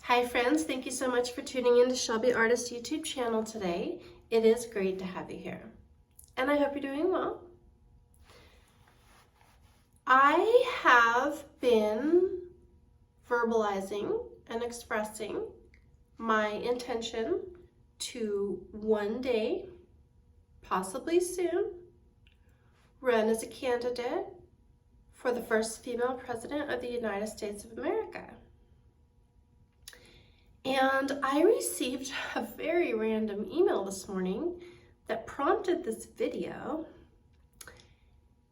Hi friends, thank you so much for tuning in to Shelby Artist YouTube channel today. It is great to have you here, and I hope you're doing well. I have been verbalizing and expressing my intention to one day, possibly soon, run as a candidate for the first female president of the United States of America. And I received a very random email this morning that prompted this video,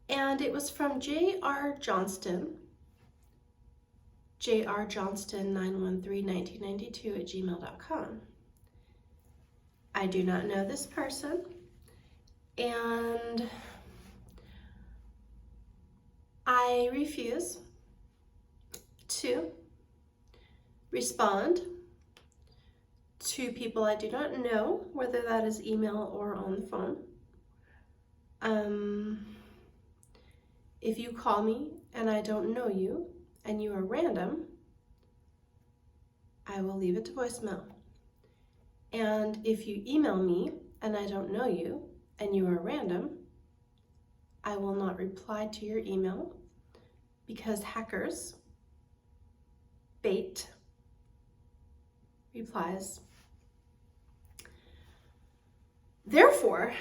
and it was from J.R. Johnston, jrjohnston9131992 @gmail.com. I do not know this person, and I refuse to respond to people I do not know, whether that is email or on the phone. If you call me and I don't know you and you are random, I will leave it to voicemail. And if you email me and I don't know you and you are random, I will not reply to your email because hackers bait replies. Therefore,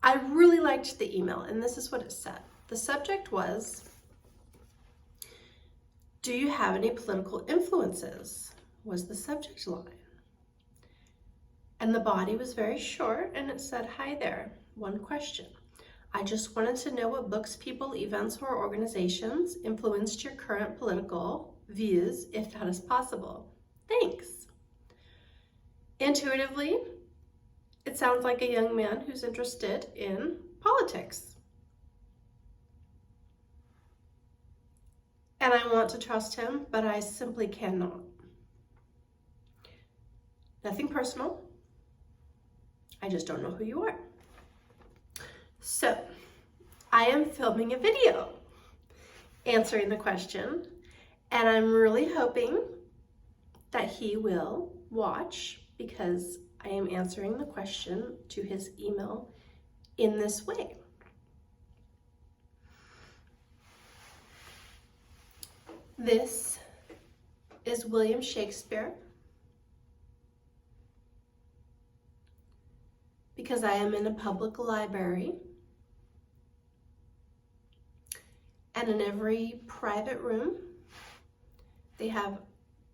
I really liked the email, and this is what it said. The subject was, do you have any political influences? Was the subject line. And the body was very short, and it said, hi there, one question. I just wanted to know what books, people, events, or organizations influenced your current political views, if that is possible. Thanks. Intuitively, it sounds like a young man who's interested in politics. And I want to trust him, but I simply cannot. Nothing personal. I just don't know who you are. So, I am filming a video answering the question, and I'm really hoping that he will watch because I am answering the question to his email in this way. This is William Shakespeare because I am in a public library, and in every private room they have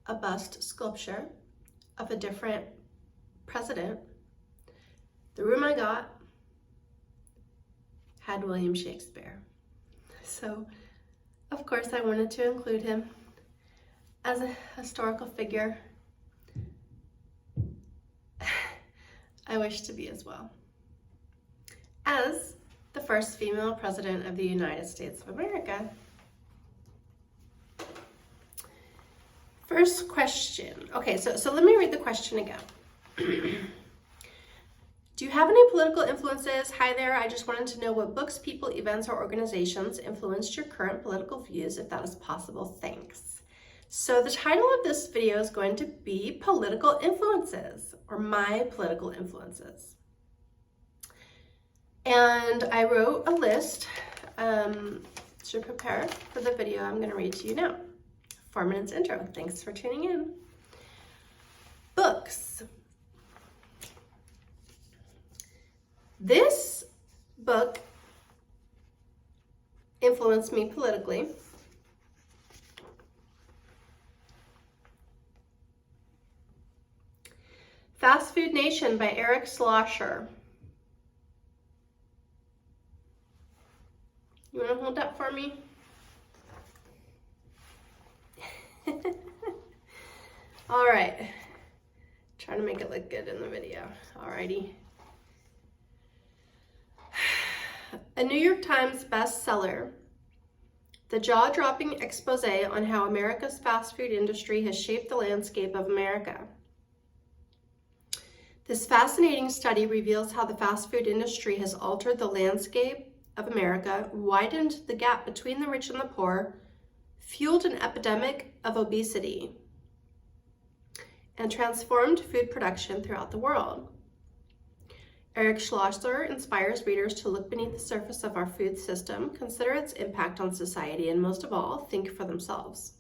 a bust sculpture of a different president. The room I got had William Shakespeare. So, of course, I wanted to include him as a historical figure. I wish to be as well, as the first female president of the United States of America. First question. Okay, so let me read the question again. Do you have any political influences? Hi there, I just wanted to know what books, people, events, or organizations influenced your current political views, if that is possible. Thanks. So the title of this video is going to be Political Influences, or My Political Influences. And I wrote a list to prepare for the video I'm going to read to you now. 4 minutes intro. Thanks for tuning in. Books. This book influenced me politically. Fast Food Nation by Eric Schlosser. You want to hold that for me? All right. Trying to make it look good in the video. Alrighty. A New York Times bestseller, the jaw-dropping expose on how America's fast food industry has shaped the landscape of America. This fascinating study reveals how the fast food industry has altered the landscape of America, widened the gap between the rich and the poor, fueled an epidemic of obesity, and transformed food production throughout the world. Eric Schlosser inspires readers to look beneath the surface of our food system, consider its impact on society, and most of all, think for themselves.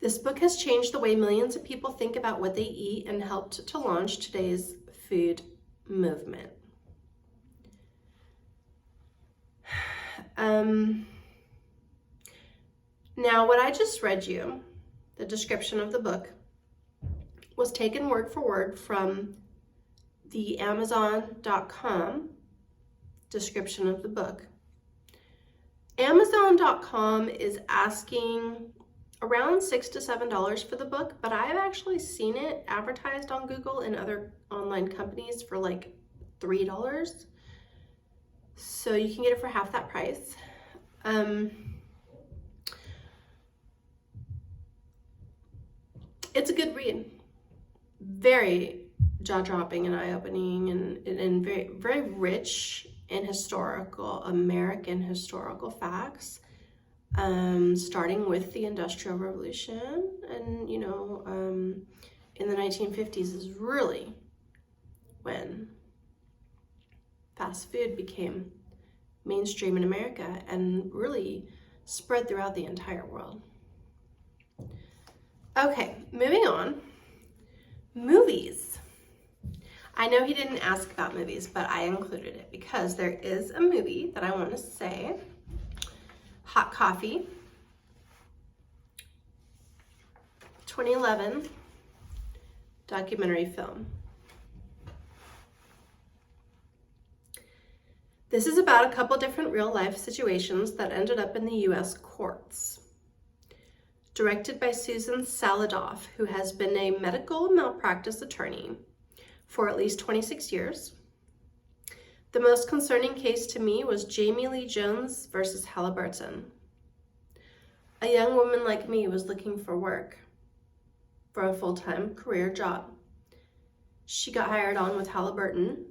This book has changed the way millions of people think about what they eat and helped to launch today's food movement. Now, what I just read you, the description of the book, was taken word for word from the Amazon.com description of the book. Amazon.com is asking around $6 to $7 for the book, but I've actually seen it advertised on Google and other online companies for like $3. So you can get it for half that price. It's a good read. Very jaw-dropping and eye-opening and very, very rich in American historical facts, starting with the Industrial Revolution. And, in the 1950s is really when fast food became mainstream in America and really spread throughout the entire world. Okay, moving on. Movies. I know he didn't ask about movies, but I included it because there is a movie that I want to say. Hot Coffee, 2011 documentary film. This is about a couple different real-life situations that ended up in the U.S. courts. Directed by Susan Saladoff, who has been a medical malpractice attorney for at least 26 years. The most concerning case to me was Jamie Lee Jones versus Halliburton. A young woman like me was looking for work for a full-time career job. She got hired on with Halliburton,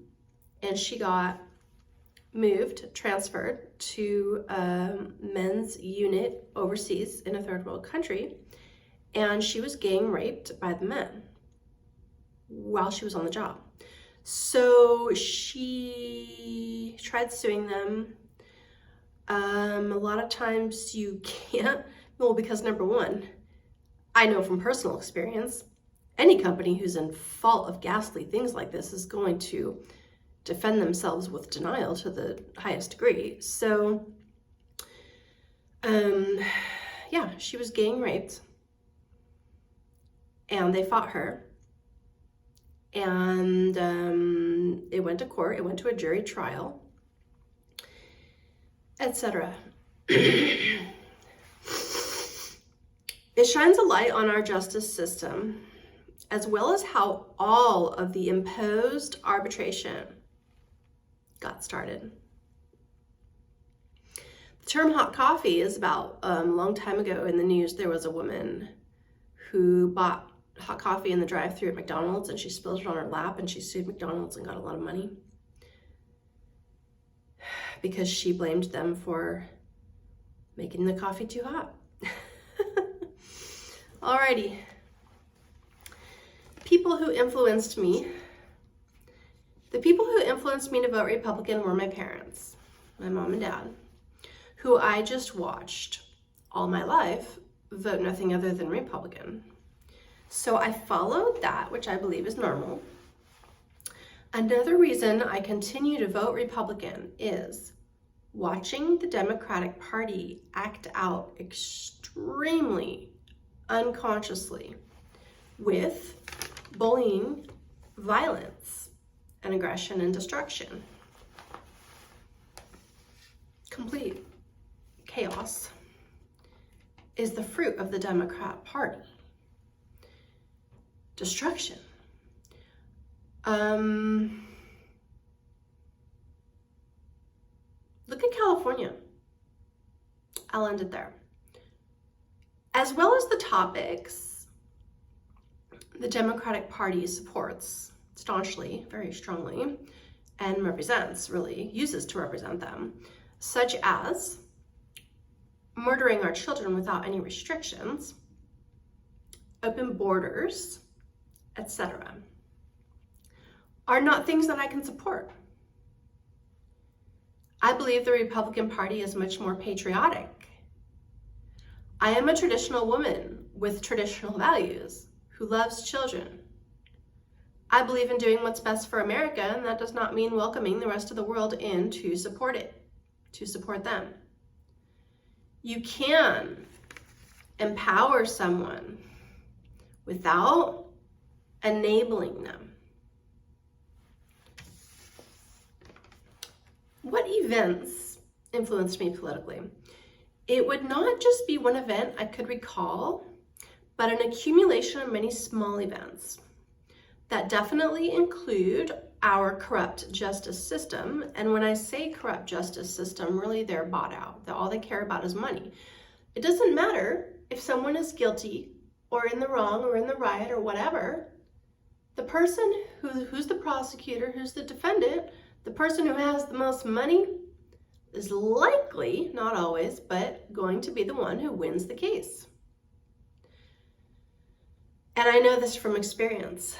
and she got transferred to a men's unit overseas in a third world country, and she was gang raped by the men while she was on the job. So she tried suing them. A lot of times you can't, well, because number one, I know from personal experience, any company who's in fault of ghastly things like this is going to defend themselves with denial to the highest degree. So, yeah, she was gang raped, and they fought her, and it went to court, it went to a jury trial, etc. It shines a light on our justice system, as well as how all of the imposed arbitration got started. The term hot coffee is about a long time ago in the news. There was a woman who bought hot coffee in the drive-thru at McDonald's, and she spilled it on her lap, and she sued McDonald's and got a lot of money because she blamed them for making the coffee too hot. Alrighty. People who influenced me. The people who influenced me to vote Republican were my parents, my mom and dad, who I just watched all my life vote nothing other than Republican. So I followed that, which I believe is normal. Another reason I continue to vote Republican is watching the Democratic Party act out extremely unconsciously with bullying, violence, and aggression and destruction. Complete chaos is the fruit of the Democrat Party. Destruction. Look at California. I'll end it there. As well as the topics the Democratic Party supports staunchly, very strongly, and uses to represent them, such as murdering our children without any restrictions, open borders, etc., are not things that I can support. I believe the Republican Party is much more patriotic. I am a traditional woman with traditional values who loves children. I believe in doing what's best for America, and that does not mean welcoming the rest of the world in to support it, to support them. You can empower someone without enabling them. What events influenced me politically? It would not just be one event I could recall, but an accumulation of many small events that definitely include our corrupt justice system. And when I say corrupt justice system, really they're bought out. All they care about is money. It doesn't matter if someone is guilty or in the wrong or in the right or whatever. The person who's the prosecutor, who's the defendant, the person who has the most money is likely, not always, but going to be the one who wins the case. And I know this from experience.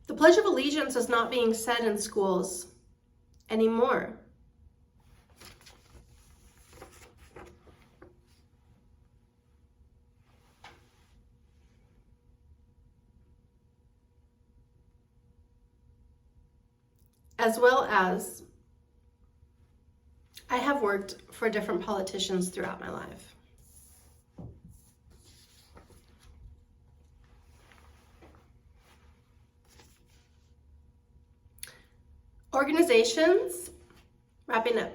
The Pledge of Allegiance is not being said in schools anymore. As well as I have worked for different politicians throughout my life. Organizations, wrapping up.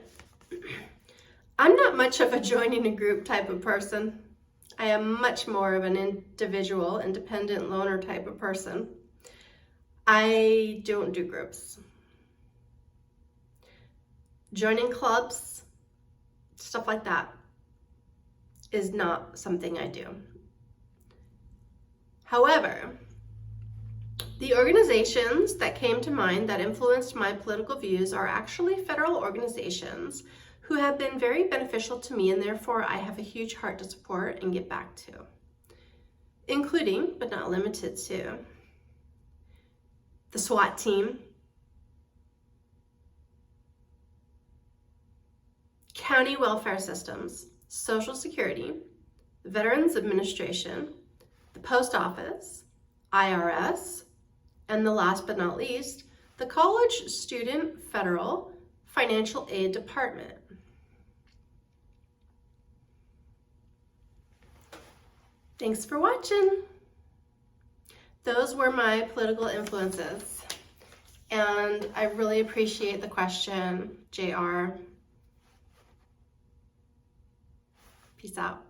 I'm not much of a joining a group type of person. I am much more of an individual, independent loner type of person. I don't do groups. Joining clubs, stuff like that, is not something I do. However, the organizations that came to mind that influenced my political views are actually federal organizations who have been very beneficial to me, and therefore I have a huge heart to support and give back to, including, but not limited to, the SWAT team, county welfare systems, Social Security, the Veterans Administration, the Post Office, IRS, and the last but not least, the College Student Federal Financial Aid Department. Thanks for watching. Those were my political influences, and I really appreciate the question, JR. Peace out.